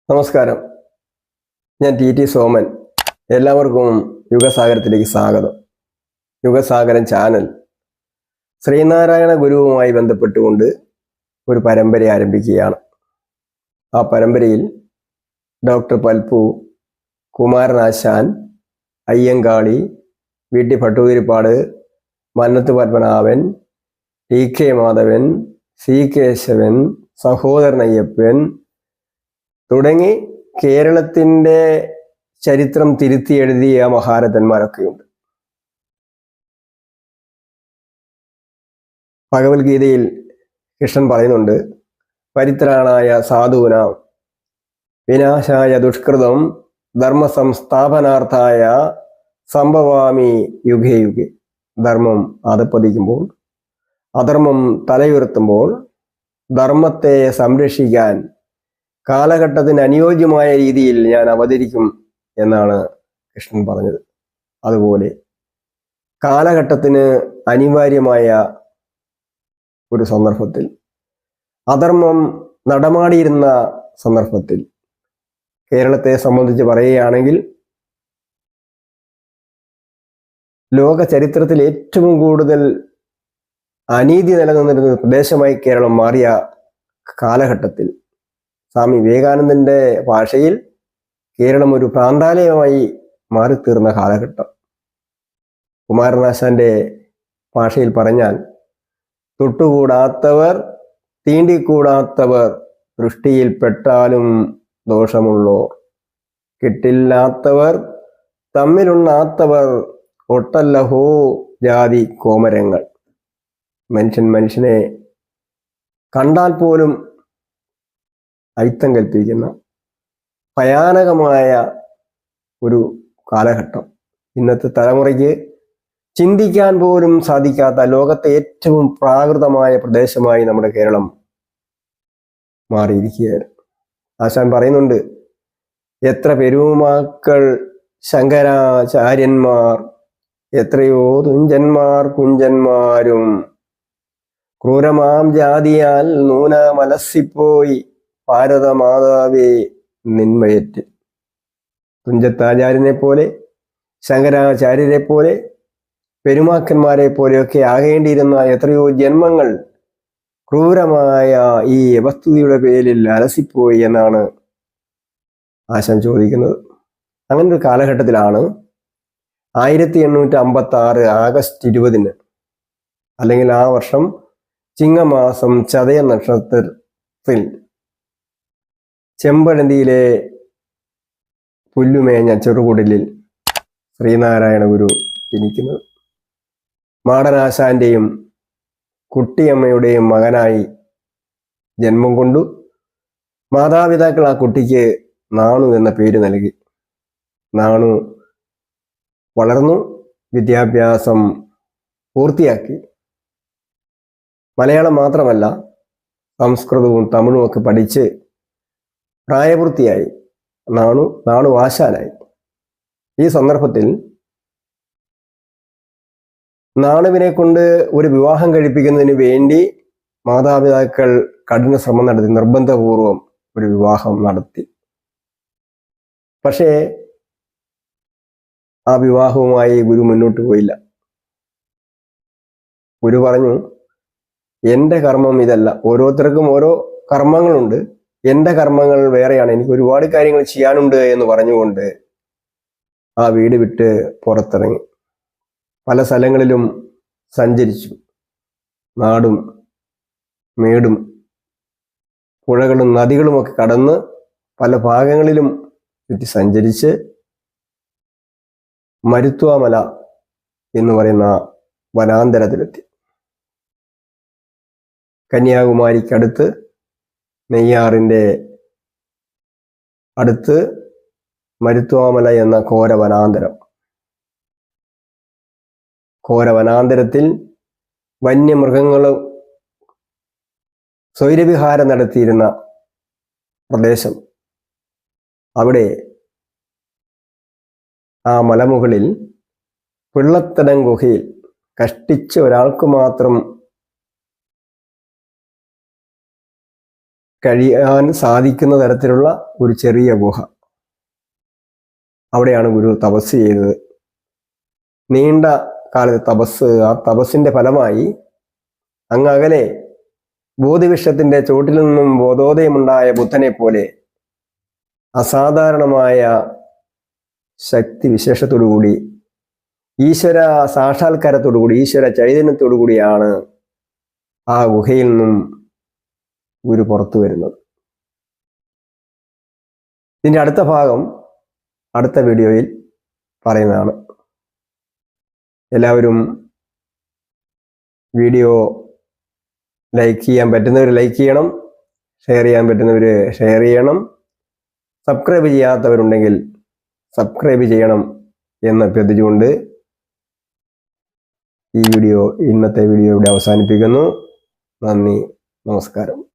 നമസ്കാരം, ഞാൻ ടി സോമൻ. എല്ലാവർക്കും യുഗസാഗരത്തിലേക്ക് സ്വാഗതം. യുഗസാഗരം ചാനൽ ശ്രീനാരായണ ഗുരുവുമായി ബന്ധപ്പെട്ടുകൊണ്ട് ഒരു പരമ്പര ആരംഭിക്കുകയാണ്. ആ പരമ്പരയിൽ doctor Palpu, Kumaranasan, Ayyankali, V T Bhattathiripad, Mannath Padmanabhan, T K Madhavan, C Kesavan, Sahodaran Ayyappan തുടങ്ങി കേരളത്തിൻ്റെ ചരിത്രം തിരുത്തി എഴുതിയ മഹാരഥന്മാരൊക്കെയുണ്ട്. ഭഗവത്ഗീതയിൽ കൃഷ്ണൻ പറയുന്നുണ്ട്, പരിത്രാണായ സാധൂനാം വിനാശായ ദുഷ്കൃതം ധർമ്മസംസ്ഥാപനാർത്ഥായ സംഭവാമി യുഗേ യുഗേ. ധർമ്മം അധപ്പതിക്കുമ്പോൾ, അധർമ്മം തലയുയർത്തുമ്പോൾ ധർമ്മത്തെ സംരക്ഷിക്കാൻ കാലഘട്ടത്തിന് അനുയോജ്യമായ രീതിയിൽ ഞാൻ അവതരിക്കും എന്നാണ് കൃഷ്ണൻ പറഞ്ഞത്. അതുപോലെ കാലഘട്ടത്തിന് അനിവാര്യമായ ഒരു സന്ദർഭത്തിൽ, അധർമ്മം നടമാടിയിരുന്ന സന്ദർഭത്തിൽ കേരളത്തെ സംബന്ധിച്ച് പറയുകയാണെങ്കിൽ ലോക ചരിത്രത്തിൽ ഏറ്റവും കൂടുതൽ അനീതി നിലനിന്നിരുന്ന പ്രദേശമായി കേരളം മാറിയ കാലഘട്ടത്തിൽ സ്വാമി വിവേകാനന്ദന്റെ ഭാഷയിൽ കേരളം ഒരു പ്രാന്താലയമായി മാറിത്തീർന്ന കാലഘട്ടം. കുമാരനാശാന്റെ ഭാഷയിൽ പറഞ്ഞാൽ, തൊട്ടുകൂടാത്തവർ തീണ്ടിക്കൂടാത്തവർ ദൃഷ്ടിയിൽപ്പെട്ടാലും ദോഷമുള്ളോർ, കിട്ടില്ലാത്തവർ തമ്മിലുണ്ണാത്തവർ ഒട്ടല്ലഹോ ജാതി കോമരങ്ങൾ. മനുഷ്യനെ കണ്ടാൽ പോലും അയിത്തം കൽപ്പിക്കുന്ന ഭയാനകമായ ഒരു കാലഘട്ടം. ഇന്നത്തെ തലമുറയ്ക്ക് ചിന്തിക്കാൻ പോലും സാധിക്കാത്ത ലോകത്തെ ഏറ്റവും പ്രാകൃതമായ പ്രദേശമായി നമ്മുടെ കേരളം മാറിയിരിക്കുകയാണ്. ആശാൻ പറയുന്നുണ്ട്, എത്ര പെരുമാക്കൾ ശങ്കരാചാര്യന്മാർ, എത്രയോ തുഞ്ചന്മാർ കുഞ്ചന്മാരും, ക്രൂരമാം ജാതിയാൽ നൂനമലസിപ്പോയി ഭാരതമാതാവേ നിന്മയറ്റ്. തുഞ്ചത്താചാര്യനെ പോലെ, ശങ്കരാചാര്യരെ പോലെ, പെരുമാക്കന്മാരെ പോലെയൊക്കെ ആകേണ്ടിയിരുന്ന എത്രയോ ജന്മങ്ങൾ ക്രൂരമായ ഈ വസ്തുതയുടെ പേരിൽ അലസിപ്പോയി എന്നാണ് ആശാൻ ചോദിക്കുന്നത്. അങ്ങനെ ഒരു കാലഘട്ടത്തിലാണ് 1856 ആഗസ്റ്റ് 20 അല്ലെങ്കിൽ ആ വർഷം ചിങ്ങമാസം ചതയ നക്ഷത്രത്തിൽ ചെമ്പഴന്തിയിലെ പുല്ലുമേഞ്ഞ ചെറുകുടിലിൽ ശ്രീനാരായണ ഗുരു ജനിക്കുന്നത്. മാടനാശാന്റെയും കുട്ടിയമ്മയുടെയും മകനായി ജന്മം കൊണ്ടു. മാതാപിതാക്കൾ ആ കുട്ടിക്ക് നാണു എന്ന പേര് നൽകി. നാണു വളർന്നു, വിദ്യാഭ്യാസം പൂർത്തിയാക്കി. മലയാളം മാത്രമല്ല, സംസ്കൃതവും തമിഴും ഒക്കെ പഠിച്ച് പ്രായപൂർത്തിയായി. നാണു ആശാനായി. ഈ സന്ദർഭത്തിൽ നാണുവിനെ കൊണ്ട് ഒരു വിവാഹം കഴിപ്പിക്കുന്നതിന് വേണ്ടി മാതാപിതാക്കൾ കഠിന ശ്രമം നടത്തി, നിർബന്ധപൂർവം ഒരു വിവാഹം നടത്തി. പക്ഷേ ആ വിവാഹവുമായി ഗുരു മുന്നോട്ട് പോയില്ല. ഗുരു പറഞ്ഞു, എൻ്റെ കർമ്മം ഇതല്ല, ഓരോരുത്തർക്കും ഓരോ കർമ്മങ്ങളുണ്ട്, എൻ്റെ കർമ്മങ്ങൾ വേറെയാണ്, എനിക്ക് ഒരുപാട് കാര്യങ്ങൾ ചെയ്യാനുണ്ട് എന്ന് പറഞ്ഞുകൊണ്ട് ആ വീട് വിട്ട് പുറത്തിറങ്ങി. പല സ്ഥലങ്ങളിലും സഞ്ചരിച്ചു. നാടും മേടും പുഴകളും നദികളുമൊക്കെ കടന്ന് പല ഭാഗങ്ങളിലും ചുറ്റി സഞ്ചരിച്ച് മരുത്വാമല എന്ന് പറയുന്ന വനാന്തരത്തിലെത്തി. കന്യാകുമാരിക്കടുത്ത്, നെയ്യാറിൻ്റെ അടുത്ത് മരുത്വാമല എന്ന ഘോരവനാന്തരത്തിൽ വന്യമൃഗങ്ങളും സ്വൈരവിഹാരം നടത്തിയിരുന്ന പ്രദേശം. അവിടെ ആ മലമുകളിൽ പിള്ളത്തടം ഗുഹയിൽ കഷ്ടിച്ച് ഒരാൾക്ക് മാത്രം കഴിയാൻ സാധിക്കുന്ന തരത്തിലുള്ള ഒരു ചെറിയ ഗുഹ. അവിടെയാണ് ഗുരു തപസ് ചെയ്തത്. നീണ്ട കാലത്തെ തപസ്, ആ തപസ്സിന്റെ ഫലമായി അങ്ങകലെ ബോധിവൃക്ഷത്തിന്റെ ചോട്ടിൽ നിന്നും ബോധോദയമുണ്ടായ ബുദ്ധനെ പോലെ അസാധാരണമായ ശക്തി വിശേഷത്തോടുകൂടി, ഈശ്വര സാക്ഷാത്കാരത്തോടുകൂടി, ഈശ്വര ചൈതന്യത്തോടുകൂടിയാണ് ആ ഗുഹയിൽ നിന്നും ഗുരു പുറത്തു വരുന്നത്. ഇതിൻ്റെ അടുത്ത ഭാഗം അടുത്ത വീഡിയോയിൽ പറയുന്നതാണ്. എല്ലാവരും വീഡിയോ ലൈക്ക് ചെയ്യാൻ പറ്റുന്നവർ ലൈക്ക് ചെയ്യണം, ഷെയർ ചെയ്യാൻ പറ്റുന്നവർ ഷെയർ ചെയ്യണം, സബ്സ്ക്രൈബ് ചെയ്യാത്തവരുണ്ടെങ്കിൽ സബ്സ്ക്രൈബ് ചെയ്യണം എന്ന് അഭ്യർത്ഥിച്ചുകൊണ്ട് ഇന്നത്തെ വീഡിയോ ഇവിടെ അവസാനിപ്പിക്കുന്നു. നന്ദി, നമസ്കാരം.